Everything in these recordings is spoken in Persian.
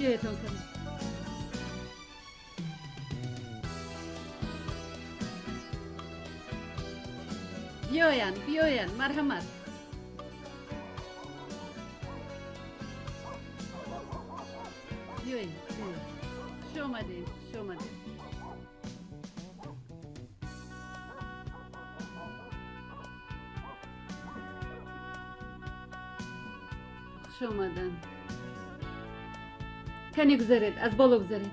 جایتان کنید. بیاین مرحمت. بیاین شومدین. خوش آمدن. کنی گذارید، از بالا گذارید.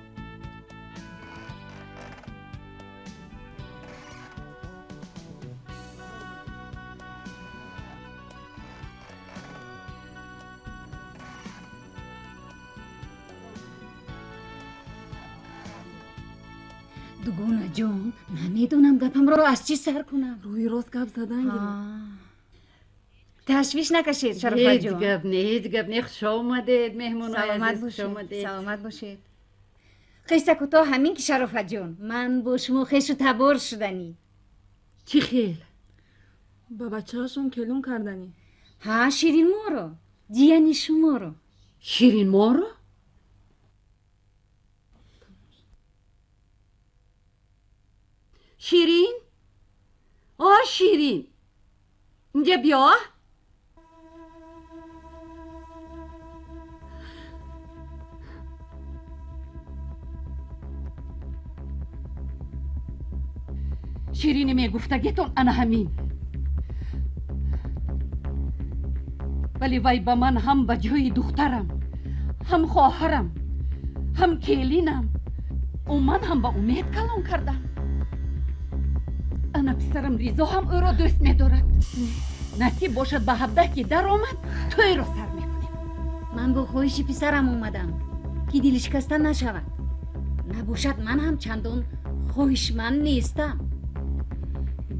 دوگونه جون نمیدونم گپم رو از چی سر کنم. روی راست گپ زدن گیریم. تشویش نکشید شرفت جون. هیچ گپ نه. خوش آمدید مهمون عزیز. خوش آمدید. سلامت باشید. خیسته کوتاه همین که شرفت جون. من با شما خیش و تبار شدنی. چی خیل؟ با بچه هاشون کلون کردنی. ها شیرین ما رو. دیانی شما رو. شیرین ما رو؟ شیرین؟ شیرین اینجا بیا. شیرینی میگفتگیتون انا همین، ولی وای با من هم به جای دخترم، هم خواهرم، هم کلینم و من هم با امید کلان کردم. انا پسرم ریزا هم او را دوست می‌دارد. نصیب باشد به 17 که در آمد توی را سر میکنیم. من با خواهش پسرم اومدم که دلش شکسته نشود. نباشد من هم چندان خواهشمند نیستم.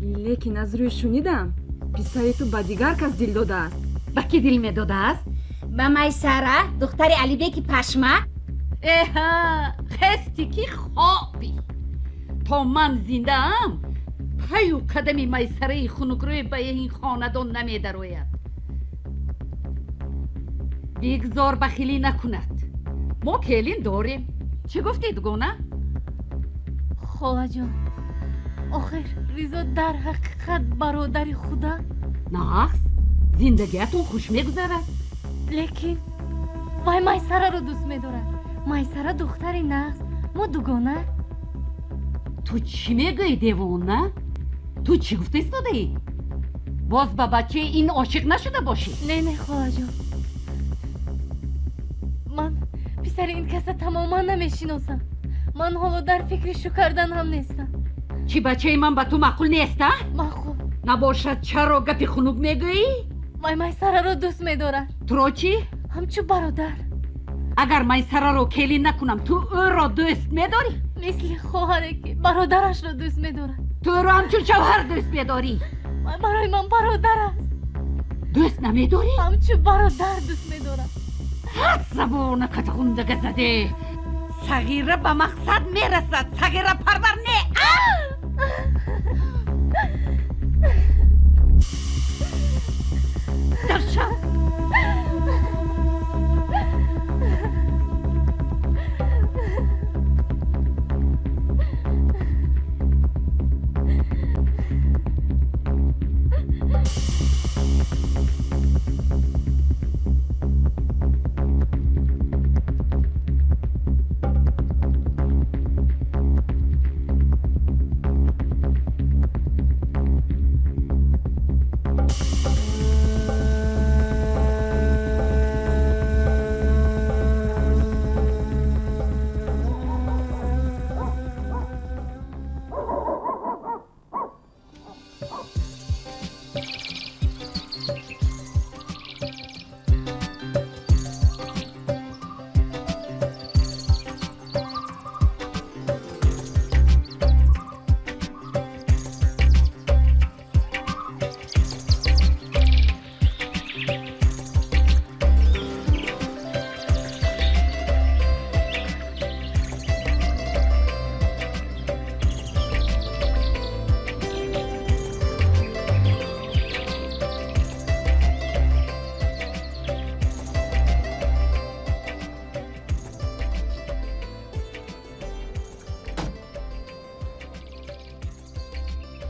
لیکن از روی شنیدم پسری تو با دیگر کس دل داده است. با کی دل میداده است؟ با میسره دختر علی بیک پشمک. خستی که خوابی. تا من زنده ام پای و قدمی میسره خنکروی به این خاندان نمیدروید. بگذار بخیلی نکند. ما کلین داریم. چی گفتی دوگونه؟ خاله جان، آخر ریزا در حقیقت برادر خوده؟ نه، زندگیتون خوش میگذرد. لیکن وای میسره رو دوست میدارد. میسره دختری نقص، ما دوگانه. تو چی میگوی دیوانه؟ تو چی گفته ایستاده ای؟ باز با بچه این عاشق نشده باشی؟ نه خواهر جان، من پسر این کسا تماما نمیشناسم. من حالا در فکرشو کردن هم نیستم. چی بچه من با تو معقول نیسته؟ معقول نباشد چرا گپی خنوب میگویی؟ میسره رو دوست میدارد. تو را چی؟ همچو برادر. اگر میسره رو کلی نکنم تو او را دوست میداری؟ مثل خواهره که برادرش رو دوست میدارد. تو رو همچون شوهر دوست میداری؟ برای من برادر است. دوست نمیداری؟ همچون برادر دوست میدارم. حد زبون کتغونده زده. صغیره به مقصد میرسد، صغیره پرور نه. در شب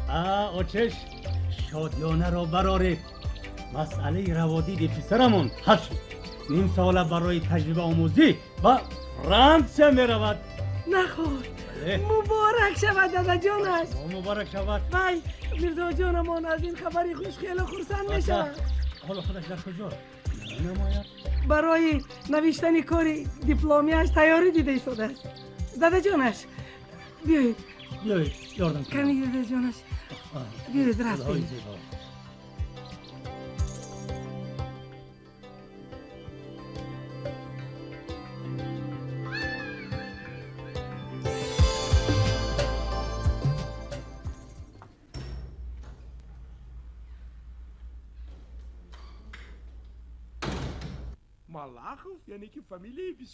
آچش شادیانه را برارید. مسئله روادید پسرمون حل شد. نیم ساله برای تجربه آموزی و فرانسه می رود. نخور. مبارک شود دادا جانش. مبارک شود. وای میرزا جانمان از این خبری خوش خیلی خرسند می شود. حالا خودش در کجا نماید؟ برای نوشتن کاری دیپلمیش تیاری دیده ایستاده است. دادا جانش بیایید یاردم کنید. کمی دادا جانش بیایید رفتیم.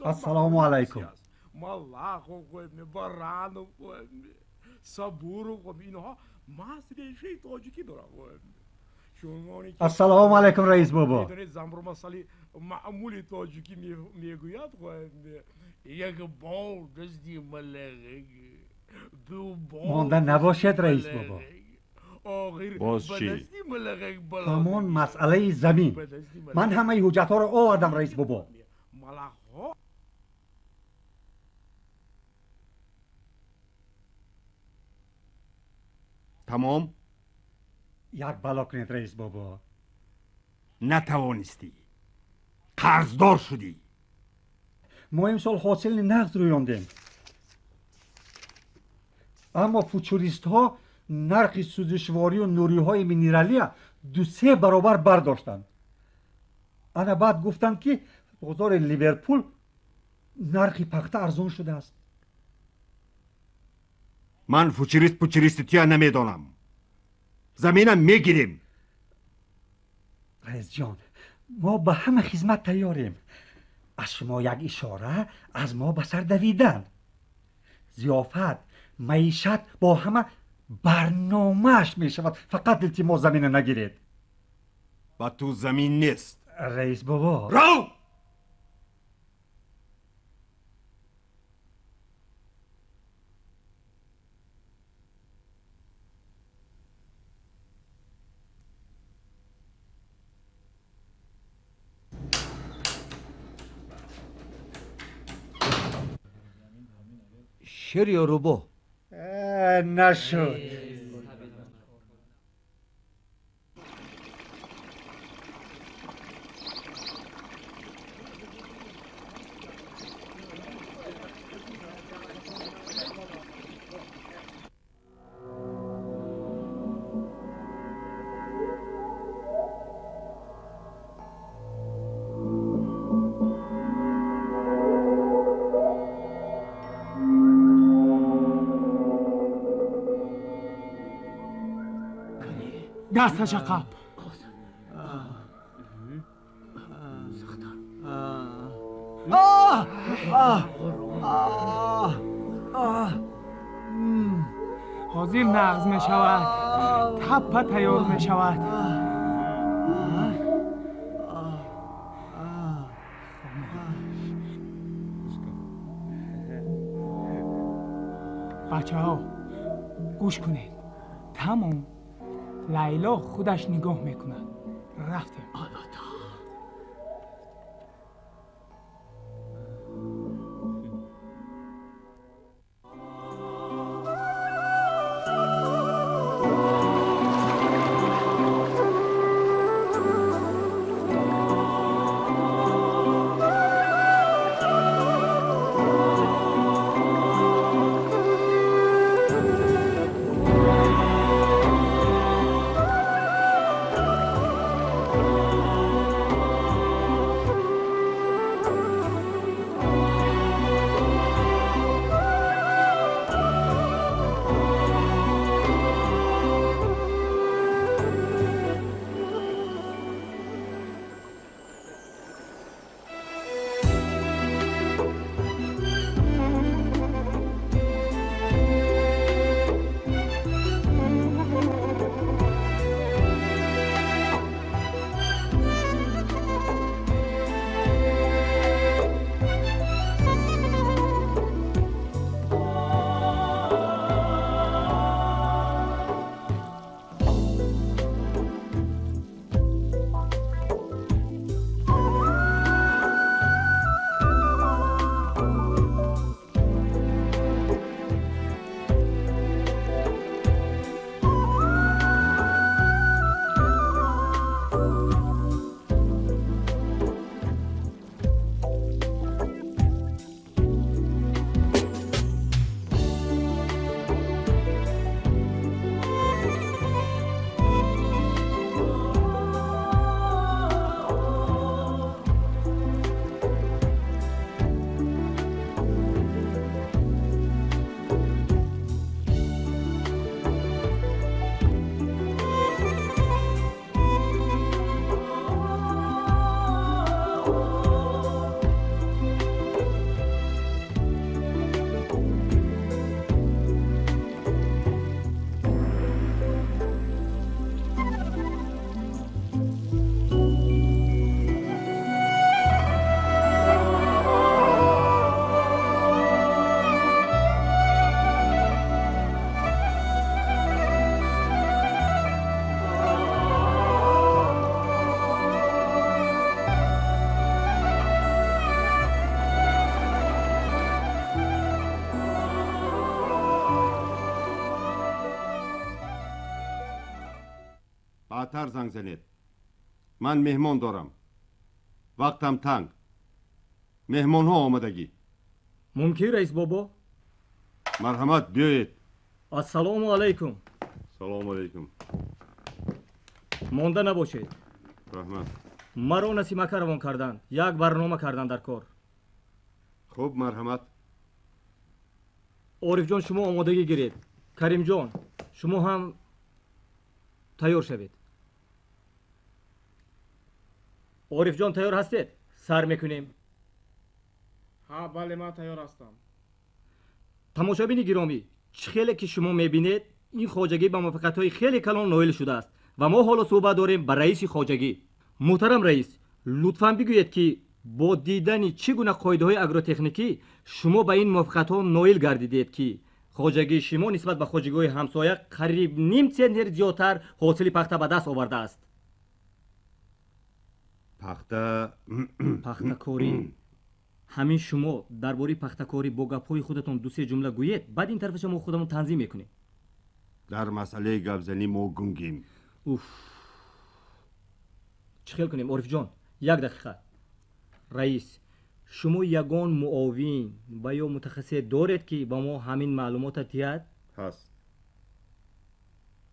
السلام علیکم. السلام علیکم رئیس بابا. معمولی تاجیکی میگوید یک بال دستی ملغی دو بال مانده نباشد رئیس بابا. باز چی؟ همون مسئله زمین. من همه حجت ها رو آوردم رئیس بابا. تمام؟ یک بلا کنید رئیس بابا. نتوانستی. قرضدار شدی. ما امسال حاصل نقد رو یاندیم. اما فوتوریست ها نرخ سوزشواری و نوری های مینرالی 2-3 برابر برداشتند. انا بعد گفتند که بازار لیورپول نرخ پخته ارزان شده است. من فوتوریستی نمیدانم. زمینم میگیریم. رئیس جان ما به همه خدمت تیاریم. از شما یک اشاره از ما به سر دویدن. ضیافت معیشت با همه برنامهش می شود. فقط التماس زمین نگیرید. با تو زمین نیست رئیس بابا. رو! شیر یا روبو؟ نشد. دستش عقب. حاضر نغز می شود. تپه تیار می شود. بچه ها گوش کنید. تمام لیلا خودش نگاه میکند. رفتیم. بعدتر زنگ زنید. من مهمان دارم. وقتم تنگ. مهمان ها آمدگی. ممکن رئیس بابا؟ مرحمت بیایید. السلام علیکم. سلام علیکم. مانده نباشید. رحمت. مرا نسیمک روان کردند. یک برنامه کردند در کار. خوب مرحمت. عارف جان شما آمادگی گیرید. کریم جان شما هم تیار شوید. عارف جان تیار هستید؟ سر میکنیم. ها بله من تیار هستم. تماشابین گرامی، خیلی که شما میبینید این خواجگی به موفقیت‌های خیلی کلان نائل شده است و ما حالا صحبت داریم با رئیس خواجگی. محترم رئیس، لطفاً بگویید که با دیدن چگونه قاعده‌های اگروتکنیکی شما به این موفقیت‌ها نائل گردیدید که خواجگی شما نسبت به خواجگی‌های همسایه قریب نیم سنتر زیادتر حاصل پخته به دست آورده است. پخته کاری. همین شما درباره پخته کاری با گپ‌های خودتون دو سه جمله گویید، بعد این طرفش ما خودمون تنظیم میکنیم. در مسئله گپزنی ما گنگیم. چه خیال کنیم عارف جان؟ یک دقیقه. رئیس، شما یگان معاون و یا متخصص دارید که با ما همین معلومات دهد؟ هست.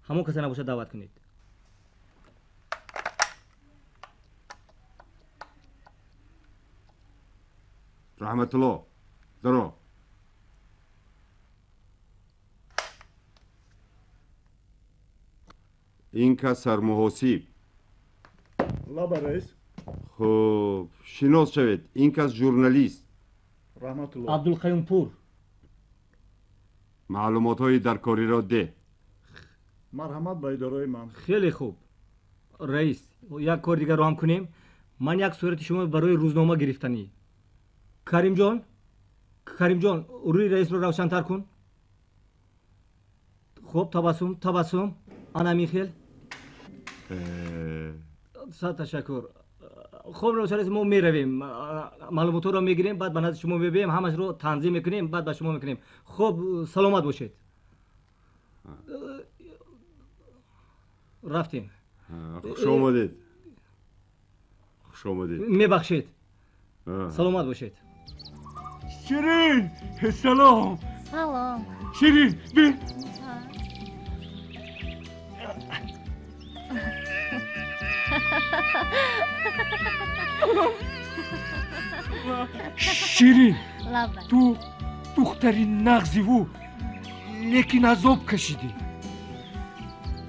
همون کسی نباشه دعوت کنید. رحمت الله درو. این کس سرمحاسب. لابا رئیس. خب شناس شوید. این کس ژورنالیست. رحمت الله. عبدالقیوم پور. معلومات های در کاری را ده. مرحمت به اداره من. خیلی خوب. رئیس یک کار دیگر رو هم کنیم. من یک صورت شما برای روزنامه گرفتنی. کریم جان روی رئیس رو روشن‌تر کن. خب تبسم انا میخیل. صد تشکر. خب رئیس ما میرویم، معلومات رو میگیریم، بعد به نظر شما میبریم، همش رو تنظیم میکنیم، بعد به شما میکنیم. خب سلامت باشید. رفتیم. خوش آمدید. خوش آمدید. میبخشید. سلامت باشید. شیرین سلام. سلام. شیرین بی. شیرین تو دختری نغزی و لیکن عذاب کشیدی.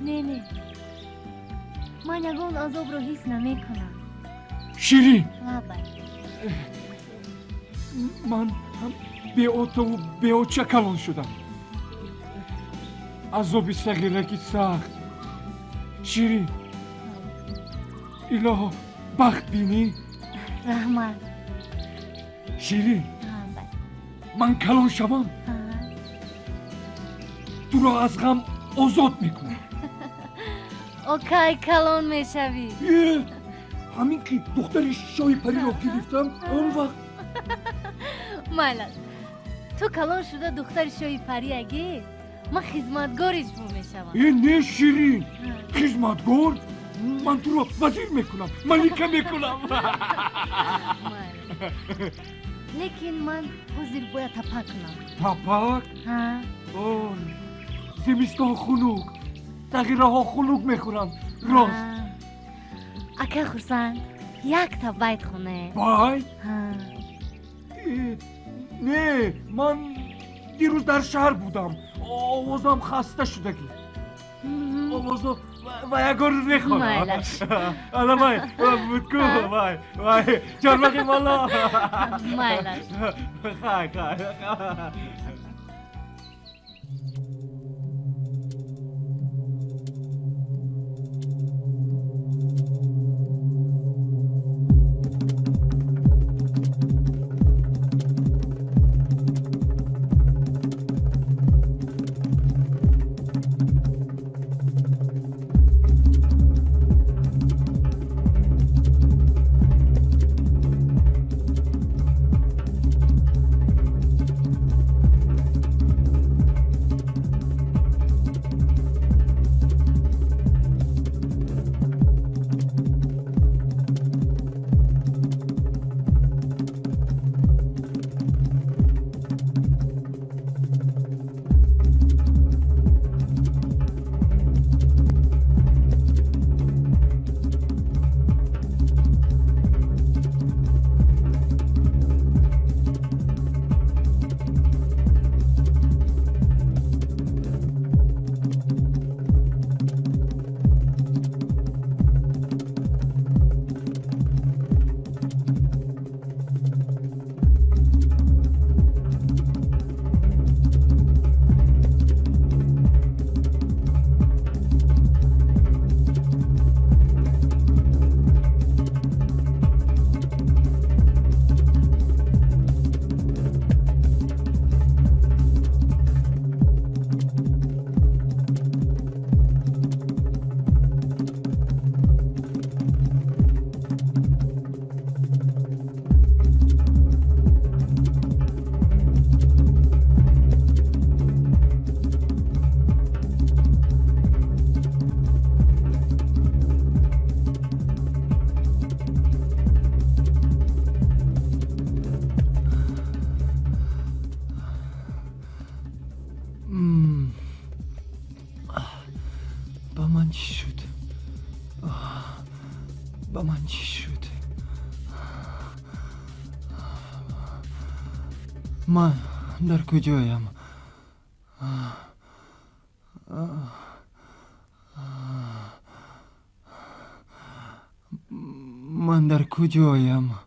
نه من یگان عذاب رو حس نمیکنم. شیرین لابا من هم به اوتا و به اوچه کلان شدم. عذابی صغیرکی سخت. شیرین الهو بخت بینی؟ رحمت. شیرین من کلان شوم تو را از غم آزاد میکنم. اوکی کلان میشوی. همین که دختر شای پری را گرفتم اون وقت مالا تو کلان شده دختر شای پری اگه من خدمتگارش بو میشوم. نه شیرین خدمتگار؟ من تو را وزیر میکنم، ملکه میکنم. لیکن من حضور باید تپک کنم. تپک؟ ها زمستان خنوک صغیره ها خنوک میخورن. راست اکه خورسن یک تا بیت خونه. بیت؟ نه من دیروز در شهر بودم، آوازم خسته شدگی. آوازم و یک گرد میخورم. مایلش الان بای بودکو بای چرمقی بالا. مایلش خای با من چی شد؟ من در کجایم؟ من در کجایم؟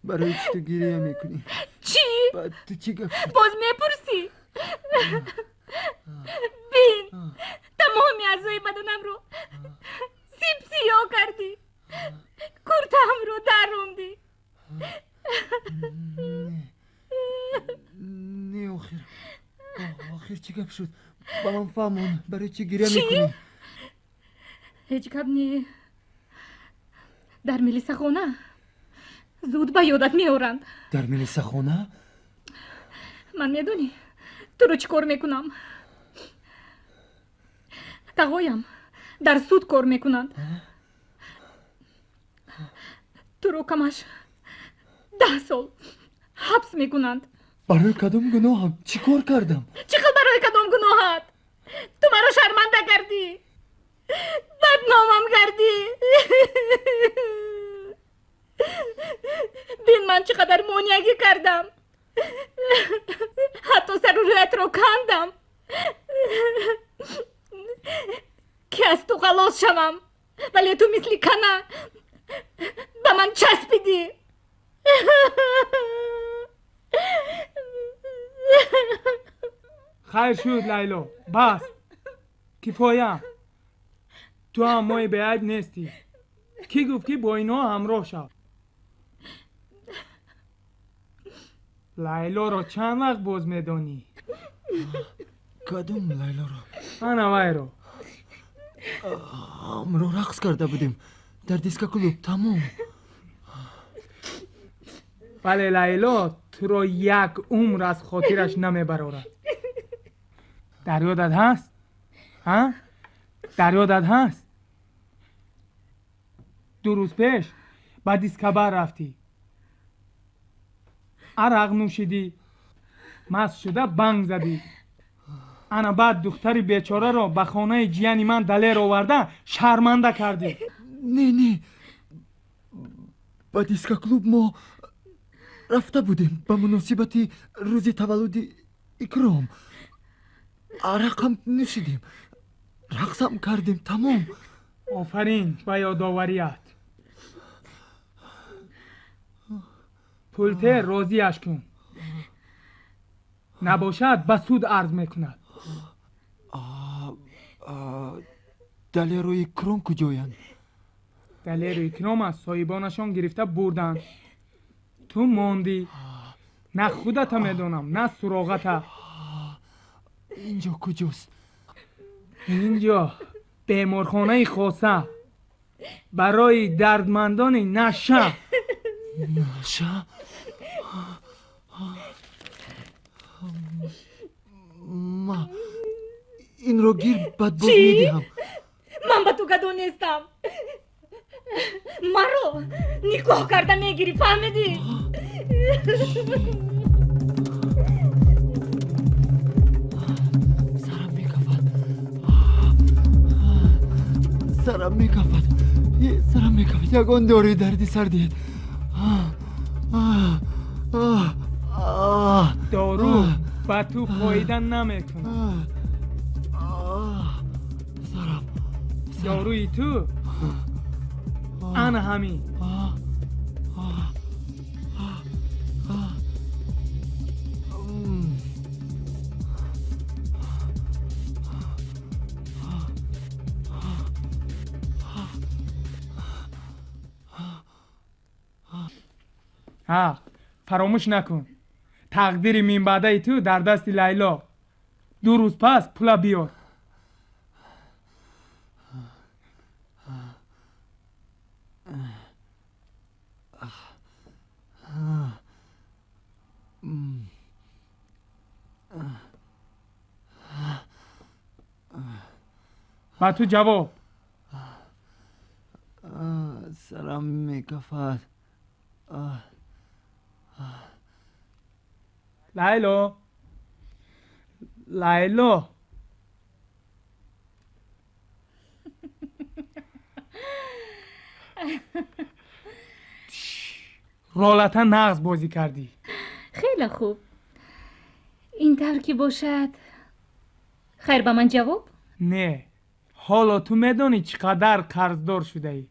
برای چی تو گریه میکنی؟ چی؟ تو چی گفت شد؟ باز میپرسی؟ بین تمامی اعضای بدنم رو سیب سیاه کردی، کرتم رو در روندی. نه آخر چی گفت شد؟ با من فهمون برای چی گریه میکنی؟ هیچ گپ نی. در ملیسه خونه زود به یادت میارند. در ملیسه خونه؟ من میدونی تو رو چی کار میکنم؟ تقایم در سود کار میکنند. تو رو کمش 10 سال حبس میکنند. برای کدوم گناهم چی کار کردم؟ چقدر برای کدوم گناهت؟ تو مرا شرمنده کردی، بدنامم کردی. بین من چقدر مونیگی کردم، حتی سر رویت رو کندم که از تو خلاص شوم، ولی تو مثلی کنه به من چسبیدی. خیر شد لیلا، بس کفایه. تو هم مای به عیب نیستی. کی گفت که با اینا همراه شد؟ لیلا رو چند وقت باز میدانی؟ کدوم لیلا رو؟ انوای رو. امرو رقص کرده بودیم در دیسکو کلوب. تمام. ولی لیلا تو رو یک عمر از خاطرش نمیبرارد. در یادت هست؟ ها؟ در یادت هست؟ 2 روز پیش با دیسکبر رفتی، عرق نوشیدی، مست شده بنگ زدی. انا بعد دختری بیچاره رو به خانه جیانی من دلیر آورده شرمنده کردی. نه با دیسکو کلوب ما رفته بودیم به مناسبت روز تولد اکرام. عرق هم نوشیدیم، رقص هم کردیم. تمام. آفرین به یادآوریت. پولته راضیش کن، نباشد به سود عرض میکند. دلیر و اکرام کجایند؟ دلیر و اکرام از صاحبانشان گرفته بردن. تو ماندی. نه خودت میدونم نه سراغت. اینجا کجاست؟ اینجا بیمارخانه خاصه برای دردمندان نشه. نشه؟ ما این رو گیر بد باز میدیم. من با تو گدو نیستم. مرو نکاح کرده میگیری، فهمیدی؟ سرم میکفت یگان داری دردی سردید. دارو با تو فایده نمیکنه. داروی تو انا همین. ها فراموش نکن تقدیر من بعده تو در دست لیلا. 2 روز پس پولا بیار. با تو جواب سرم میکفد. لیلو لیلو رولتا نغز بازی کردی. خیلی خوب. اینطور که باشد خیر به من جواب؟ نه. حالا تو میدانی چقدر قرضدار شده ای.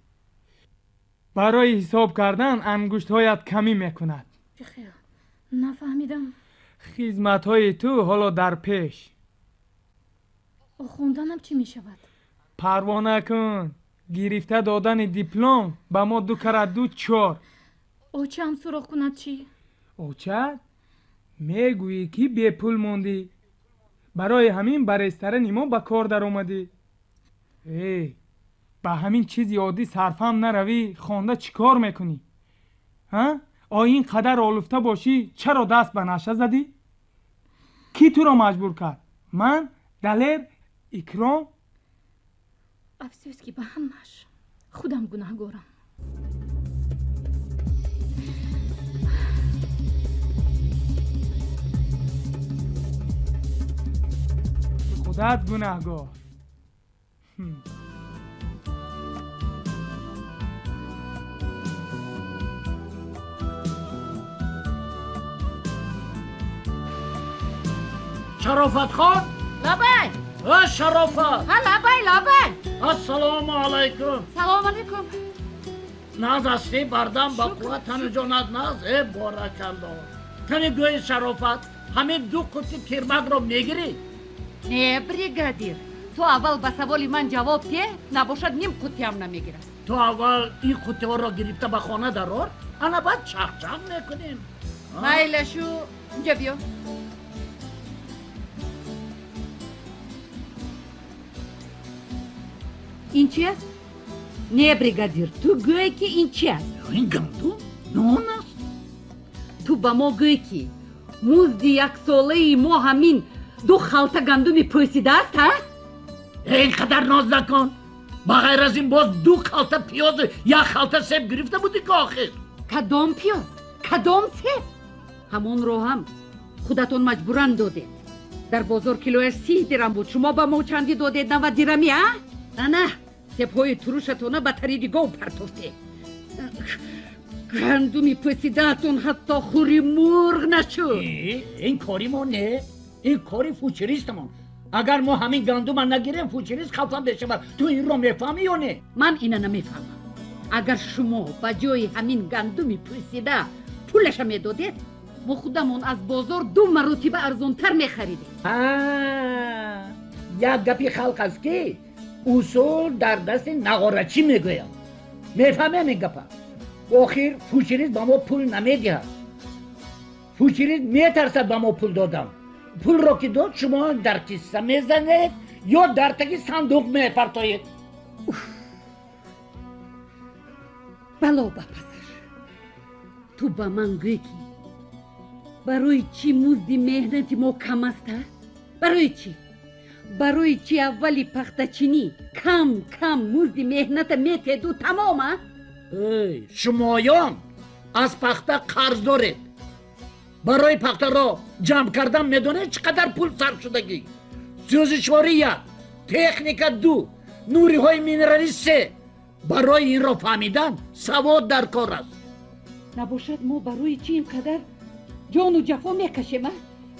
برای حساب کردن انگشت هایت کمی میکند. خیر نفهمیدم. خدمت های تو حالا در پیش. خوندنم چی می شود؟ پروا نکن. گرفته دادن دیپلم به ما 2 × 2 = 4. اوچه هم سراغ کند چی؟ اوچه؟ میگویی که بی پول موندی. برای همین بر رستوران ما به کار در اومدی. ای به همین چیز یادی صرفم نروی خوانده چی کار میکنی؟ ها؟ این قدر آلفته باشی چرا دست به نشه زدی؟ کی تو را مجبور کرد؟ من؟ دلیر؟ اکرام؟ افسوس که به همش خودم گناهگارم. خودت گناهگار. شرافت خان؟ لابای شرافت لابای السلام علیکم. سلام علیکم. ناز هستی بردم با قوت تن جانت ناز. بارکالله. تنی گوی شرافت همین 2 قوطی پیرمرد رو میگیری؟ نه بریگادیر، تو اول به سوال من جواب ده، نباشد نیم قوطی هم نمیگیرم. تو اول این قوطی ها را گرفته به خانه درار، انا بعد چخ میکنیم. مایلشو اینجا بیا. این چی است؟ نه بریگادیر، تو گویی که این چی است؟ این گندم نان است. تو با ما گویی که مزد 1 ساله ما همین 2 خلطه گندم پوسیده است ها؟ اینقدر ناز نکن. بغیر از این باز 2 خلطه پیاز 1 خلطه سیب گرفته بودی که آخر. کدام پیاز؟ کدام سیب؟ همون رو هم خودتون مجبورن دادید. در بازار کیلوش 30 درم بود، شما با ما چندی دادید؟ 90 درمی ها؟ نه سیب های تروشتون به طریقه پرتوفته. گندمی پوسیدهتون حتی خوری مرغ نشد. این کاری ما نه، این کاری فوچریستمون. اگر ما همین گندم نگیریم فوچریست خفه بشود. تو این رو میفهمی یا نه؟ من اینو نمیفهمم. اگر شما با جای همین گندمی پوسیده پولش میدادید، ما خودمون از بازار 2 مرتبه ارزانتر میخریدیم. یک گپی خلق است که اصول در دست نغارچی میگویم. میفهمیم این گپا. آخر فوچریست با ما پول نمیده. فوچریست میترسد با ما پول دادم. پول را که داد شما در کیسه میزنید یا در تکی صندوق میپرتایید. بلا با پسر، تو با من گویی که برای چی مزد مهنت ما کم است؟ برای چی؟ برای چی اولی پختچینی کم مزد مهنت میتدو تمام؟ شمایان از پخته قرض دارید. برای پخته را جمع کردن میدونه چقدر پول صرف شدگی. سوزشواری 1، تکنیک 2، نوری های مینرالی 3. برای این را فهمیدن سواد در کار است. نباشد ما برای چی اینقدر جان و جفا میکشیم؟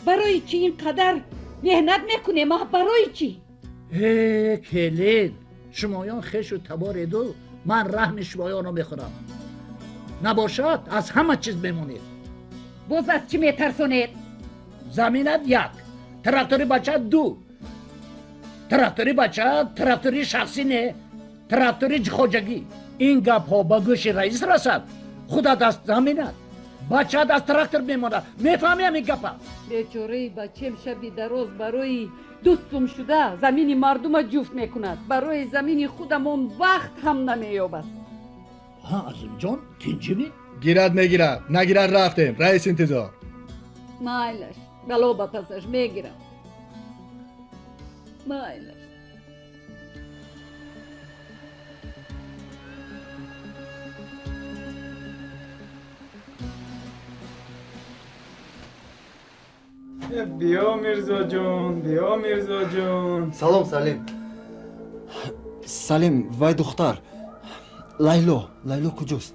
برای چی اینقدر مهنت میکنیم؟ برای چی؟ کلید شمایان خش و تبار دو، من رحم شمایان رو میخورم. نباشد از همه چیز بمونید. باز از چی میترسونید؟ زمینت 1، تراکتوری بچه 2. تراکتوری بچه تراکتوری شخصی نه، تراکتوری خوجگی. این گپ ها با گوش رئیس رسد، خودت از زمینت، بچه از تراکتور میماند. میفهمیم این گپ ها؟ بیچاره بچم شبی دراز برای دوستم شده زمین مردم جفت میکند، برای زمین خودمون وقت هم نمییابد. عظیم جان تنجیمی؟ گیرد میگیرد، نگیرد رفتیم. رئیس انتظار. مایلش بلا با پسش میگیرم. مایلش. بیا میرزا جون، بیا میرزا جون. سلام سلیم. سلیم وای دختر. لайло کجاست؟